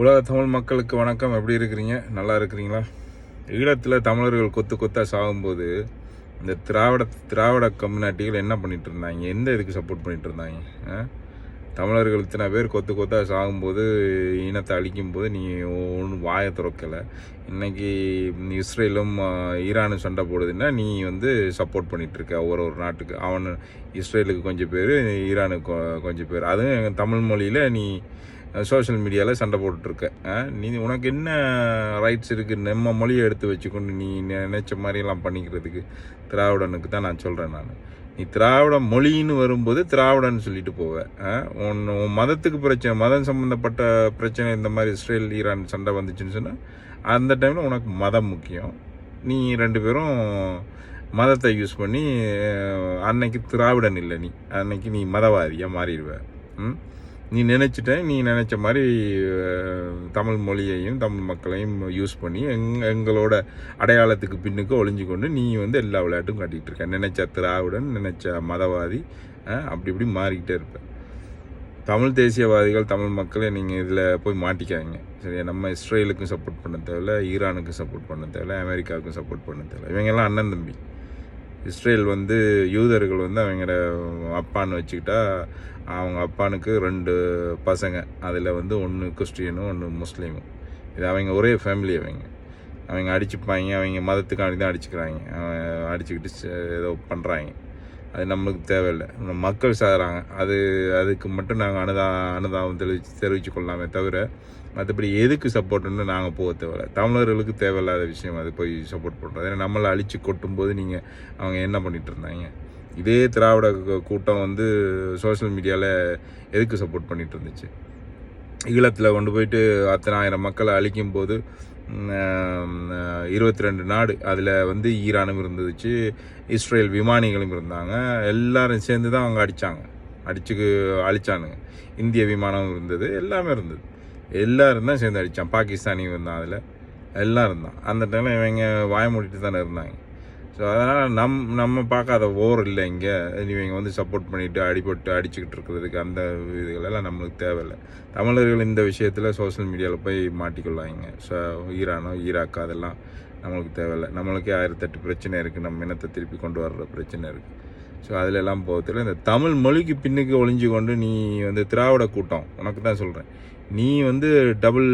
உலக தமிழ் மக்களுக்கு வணக்கம். எப்படி இருக்கிறீங்க? நல்லா இருக்கிறீங்களா? ஈழத்தில் தமிழர்கள் கொத்து கொத்தாக சாகும்போது இந்த திராவிட கம்யூனிட்டிகள் என்ன பண்ணிட்டு இருந்தாங்க? எந்த இதுக்கு சப்போர்ட் பண்ணிட்டு இருந்தாங்க? தமிழர்கள் இத்தனை பேர் கொத்து கொத்தாக சாகும்போது, இனத்தை அழிக்கும்போது நீ ஒன்றும் வாயை திறக்கலை. இன்றைக்கி இஸ்ரேலும் ஈரானும் சண்டை போடுதுன்னா நீ சப்போர்ட் பண்ணிகிட்ருக்க ஒரு நாட்டுக்கு. இஸ்ரேலுக்கு கொஞ்சம் பேர், ஈரானுக்கு கொஞ்சம் பேர். அதுவும் தமிழ் மொழியில் நீ சோஷியல் மீடியாவில் சண்டை போட்டுட்ருக்க. நீ உனக்கு என்ன ரைட்ஸ் இருக்குது? நம்ம மொழியை எடுத்து வச்சுக்கொண்டு நீ நினைச்ச மாதிரியெல்லாம் பண்ணிக்கிறதுக்கு? திராவிடனுக்கு தான் நான் சொல்கிறேன். நீ திராவிட மொழின்னு வரும்போது திராவிடன்னு சொல்லிட்டு போவேன். உன் மதத்துக்கு பிரச்சனை, மதம் சம்மந்தப்பட்ட பிரச்சனை, இந்த மாதிரி இஸ்ரேல் ஈரான் சண்டை வந்துச்சுன்னு சொன்னால் அந்த டைமில் உனக்கு மதம் முக்கியம். நீ ரெண்டு பேரும் மதத்தை யூஸ் பண்ணி அன்னைக்கு திராவிடன் இல்லை, நீ அன்னைக்கு நீ மதவாதியாக மாறிடுவேன். நீ நினச்ச மாதிரி தமிழ் மொழியையும் தமிழ் மக்களையும் யூஸ் பண்ணி எங்களோட அடையாளத்துக்கு பின்னுக்கு ஒளிஞ்சு கொண்டு நீ எல்லா விளையாட்டும் காட்டிகிட்டு இருக்க. நினைச்ச திராவிடன், நினைச்ச மதவாதி, அப்படி இப்படி மாறிக்கிட்டே இருப்பேன். தமிழ் தேசியவாதிகள், தமிழ் மக்களை நீங்கள் இதில் போய் மாட்டிக்காங்க. சரியா? நம்ம இஸ்ரேலுக்கும் சப்போர்ட் பண்ண தேவையில்ல, ஈரானுக்கும் சப்போர்ட் பண்ண தேவையில்ல, அமெரிக்காவுக்கும் சப்போர்ட் பண்ண தேவையில்ல. இவங்கெல்லாம் அண்ணன் தம்பி. இஸ்ரேல் யூதர்கள் அவங்களோட அப்பான்னு வச்சுக்கிட்டா அவங்க அப்பானுக்கு 2 பசங்க. அதில் ஒன்று கிறிஸ்டியனும் ஒன்று முஸ்லீமும். இது அவங்க ஒரே ஃபேமிலி. அவங்க அடிச்சுப்பாங்க, அவங்க மதத்துக்காண்டி தான் அடிச்சுக்கிறாங்க. அடிச்சுக்கிட்டு ஏதோ பண்ணுறாங்க. அது நம்மளுக்கு தேவையில்லை. மக்கள் சாகுறாங்க, அதுக்கு மட்டும் நாங்கள் அனுதாபம் தெரிவித்து கொள்ளலாமே தவிர மற்றபடி எதுக்கு சப்போர்ட்டுன்னு நாங்கள் போக தேவையில்லை. தமிழர்களுக்கு தேவையில்லாத விஷயம் அது போய் சப்போர்ட் பண்ணுறது. ஏன்னா நம்மளை அழித்து கொட்டும்போது அவங்க என்ன பண்ணிகிட்டு இருந்தாங்க? இதே திராவிட கூட்டம் சோஷியல் மீடியாவில் எதுக்கு சப்போர்ட் பண்ணிகிட்டு இருந்துச்சு? ஈழத்தில் கொண்டு போயிட்டு 10,000 மக்களை அழிக்கும் போது 22 நாடு, அதில் ஈரானும் இருந்துச்சு, இஸ்ரேல் விமானிகளும் இருந்தாங்க. எல்லாரும் சேர்ந்து தான் அவங்க அழிச்சானுங்க. இந்திய விமானம் இருந்தது, எல்லாமே இருந்தது. எல்லாரும் தான் சேர்ந்து அடித்தான். பாகிஸ்தானியும் இருந்தான், அதில் எல்லாரும் தான். அந்த டைமில் இவங்க வாய மூடிட்டு தானே இருந்தாங்க. ஸோ அதனால் நம்ம பார்க்காத ஓர் இல்லை இங்கே. இவங்க சப்போர்ட் பண்ணிவிட்டு அடிச்சுக்கிட்டு இருக்கிறதுக்கு அந்த இதுகளெல்லாம் நம்மளுக்கு தேவையில்லை. தமிழர்கள் இந்த விஷயத்தில் சோஷியல் மீடியாவில் போய் மாட்டிக்கொள்ளாங்க. ஸோ ஈரானோ ஈராக்கோ அதெல்லாம் நம்மளுக்கு தேவையில்லை. நம்மளுக்கே 1008 பிரச்சனை இருக்குது. நம்ம இனத்தை திருப்பி கொண்டு வர்ற பிரச்சனை இருக்குது. ஸோ அதிலெல்லாம் போகிறதுல இந்த தமிழ் மொழிக்கு பின்னுக்கு ஒளிஞ்சு கொண்டு நீ திராவிட கூட்டம், உனக்கு தான் சொல்கிறேன், நீ டபுள்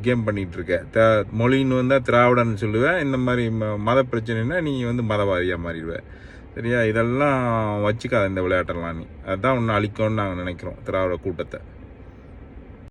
கேம் பண்ணிகிட்டு இருக்க. மொழின்னு வந்தால் திராவிடன்னு சொல்லுவேன். இந்த மாதிரி மத பிரச்சனைனா நீ மதவாதியாக மாறிடுவேன். சரியா? இதெல்லாம் வச்சுக்காத இந்த விளையாட்டெல்லாம். நீ அதுதான் ஒன்று அழிக்கணும்னு நாங்கள் நினைக்கிறோம், திராவிட கூட்டத்தை.